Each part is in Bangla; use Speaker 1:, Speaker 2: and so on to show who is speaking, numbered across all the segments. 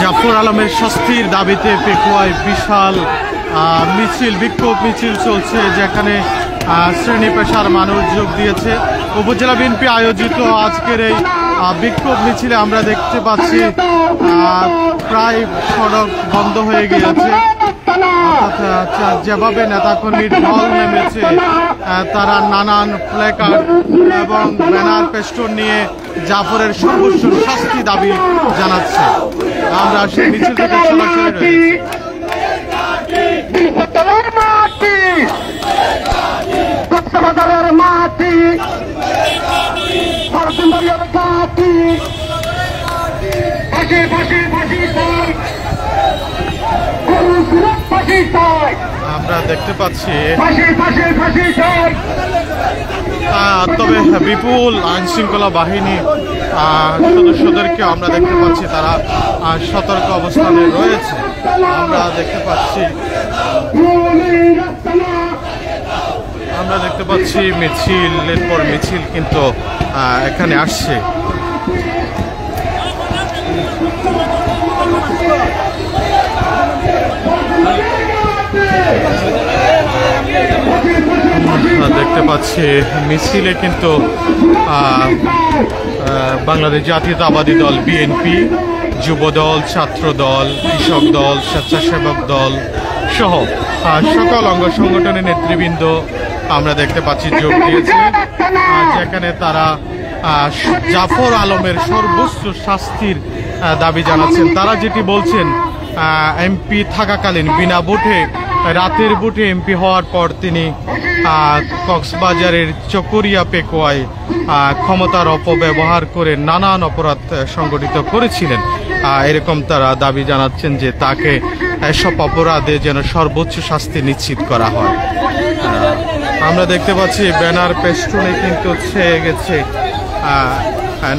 Speaker 1: জাফর আলমের শাস্তির দাবিতে পেকুয়ায় বিশাল মিছিল, বিক্ষোভ মিছিল চলছে, যেখানে শ্রেণী পেশার মানুষ যোগ দিয়েছে। উপজেলা বিএনপি আয়োজিত আজকের এই বিক্ষোভ মিছিলে আমরা দেখতে পাচ্ছি প্রায় সড়ক বন্ধ হয়ে গিয়েছে। যেভাবে নেতাকর্মীর ঢল নেমেছে, তারা নানান প্ল্যাকার্ড এবং ব্যানার পেস্টন নিয়ে জাফরের সর্বোচ্চ শাস্তি দাবি জানাচ্ছে। আমরা সেই মিছিল থেকে সরাসরি আমরা দেখতে পাচ্ছি, তবে বিপুল আইন শৃঙ্খলা বাহিনী সদস্যদেরকে আমরা দেখতে পাচ্ছি, তারা সতর্ক অবস্থানে রয়েছে। আমরা দেখতে পাচ্ছি মিছিলের পর মিছিল কিন্তু এখানে আসছে। দেখতে পাচ্ছি মিছিলে কিন্তু বাংলাদেশ জাতীয়তাবাদী দল বিএনপি, যুব দল, ছাত্র দল, কৃষক দল, স্বেচ্ছাসেবক দল সহ সকল অঙ্গ সংগঠনের নেতৃবৃন্দ আমরা দেখতে পাচ্ছি যোগ দিয়েছে, যেখানে তারা জাফর আলমের সর্বোচ্চ শাস্তির দাবি জানাচ্ছেন। তারা যেটি বলছেন, এমপি থাকাকালীন বিনা ভোটে, রাতের ভোটে এমপি হওয়ার পর তিনি কক্সবাজারের চকরিয়া পেকুয়ায় ক্ষমতার অপব্যবহার করে নানান অপরাধ সংগঠিত করেছিলেন। এরকম তারা দাবি জানাচ্ছেন যে তাকে এসব অপরাধে যেন সর্বোচ্চ শাস্তি নিশ্চিত করা হয়। আমরা দেখতে পাচ্ছি ব্যানার পেস্টনে কিন্তু ছেয়ে গেছে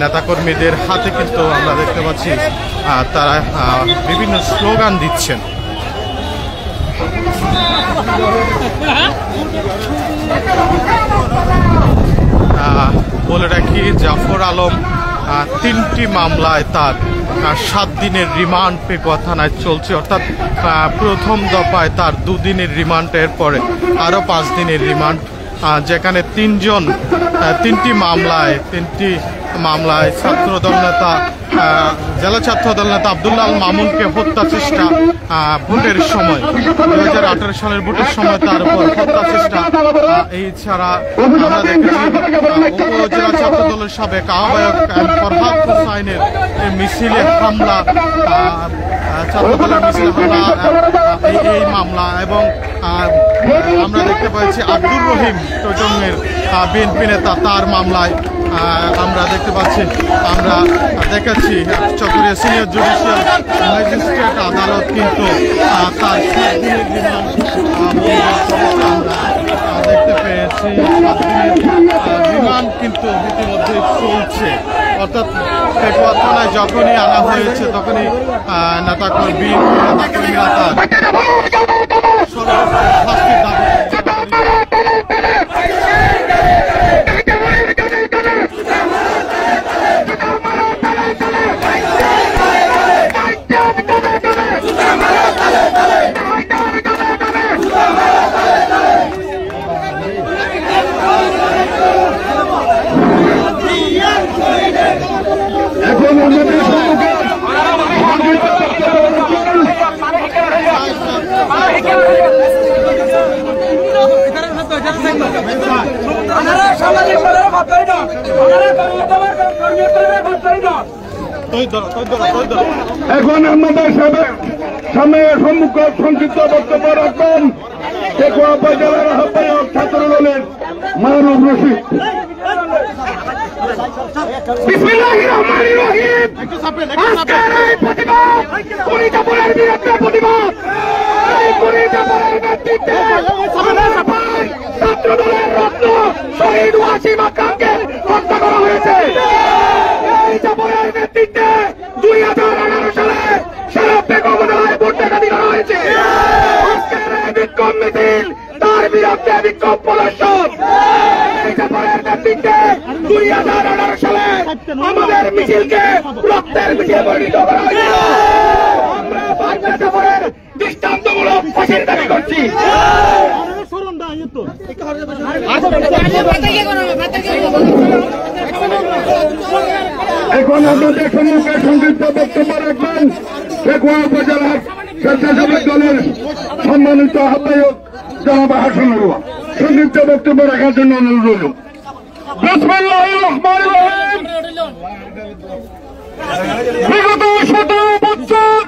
Speaker 1: নেতাকর্মীদের হাতে, কিন্তু আমরা দেখতে পাচ্ছি তারা বিভিন্ন স্লোগান দিচ্ছেন। বলে রাখি, জাফর আলম 3টি মামলায় তার 7 দিনের রিমান্ড পেকুয়া থানায় চলছে, অর্থাৎ প্রথম দফায় তার 2 দিনের রিমান্ড, এর পরে আরও 5 দিনের রিমান্ড, যেখানে 3টি মামলায় ছাত্রদল নেতা, জেলা ছাত্রদল নেতা আব্দুল্লাহ আল মামুনকে হত্যা চেষ্টা, ভোটের সময় 2018 সালের ভোটের সময় তার উপর হত্যা চেষ্টা। এছাড়া আমরা দেখেছি উপজেলা ছাত্রদলের সাবেক আহ্বায়ক ফরহাদ হোসাইনের মিছিলে হামলা, ছাত্রদলের মিছিলে হামলা, এই মামলা। এবং আমরা দেখতে পাচ্ছি আব্দুর রহিম টোজনের বিএনপি নেতা, তার মামলায় আমরা দেখতে পাচ্ছি, আমরা দেখাচ্ছি চকরিয়া সিনিয়র জুডিশিয়াল ম্যাজিস্ট্রেট আদালত কিন্তু তার 7 দিনের আমরা দেখতে পেয়েছি। 7 দিনের রিমান্ড কিন্তু ইতিমধ্যেই চলছে, অর্থাৎ পেকুয়া থানায় যখনই আনা হয়েছে তখনই নেতাকর্মীরা তার শাস্তির দাবি
Speaker 2: এখন আমাদের সামনে সংক্ষিপ্ত বক্তব্য রাখবেন পেকুয়া উপজেলার আহ্বায়ক ছাত্রদলের মাহরুব রশিদ। বিসমিল্লাহির রহমানির রহিম। আজকের এই প্রতিবাদ কুড়িটাপুরের বিরুদ্ধে প্রতিবাদ। এই কুড়িটাপুরের নেতৃত্বে ছাত্রদলের রত্ন শহীদ ওয়াসিম আকরামকে হত্যা করা হয়েছে। এই চাপরের নেতৃত্বে 2018 সালে সারা পেকুয়া উপজেলায় ভোট ডাকাতি করা হয়েছে। আজকের এই বিক্ষোভ মিছিল তার বিরুদ্ধে বিক্ষোভ প্রদর্শন। এই চাপরের নেতৃত্বে 2018 সালে আমাদের মিছিলকে রক্তের মিছিল পরিণত করা হয়েছিল। প্রেক্ষাপটের দৃষ্টান্তমূলক ফাঁসির দাবি করছি। এখন আপনাদের সম্মুখে সংক্ষিপ্ত বক্তব্য রাখবেন পেকুয়া উপজেলার স্বেচ্ছাসেবক দলের সম্মানিত আহ্বায়ক জনাব হাসান আরোয়া। সংক্ষিপ্ত বক্তব্য রাখার জন্য অনুরোধ রইল। বিসমিল্লাহির রহমানির রহিম। বিগত 17 বছর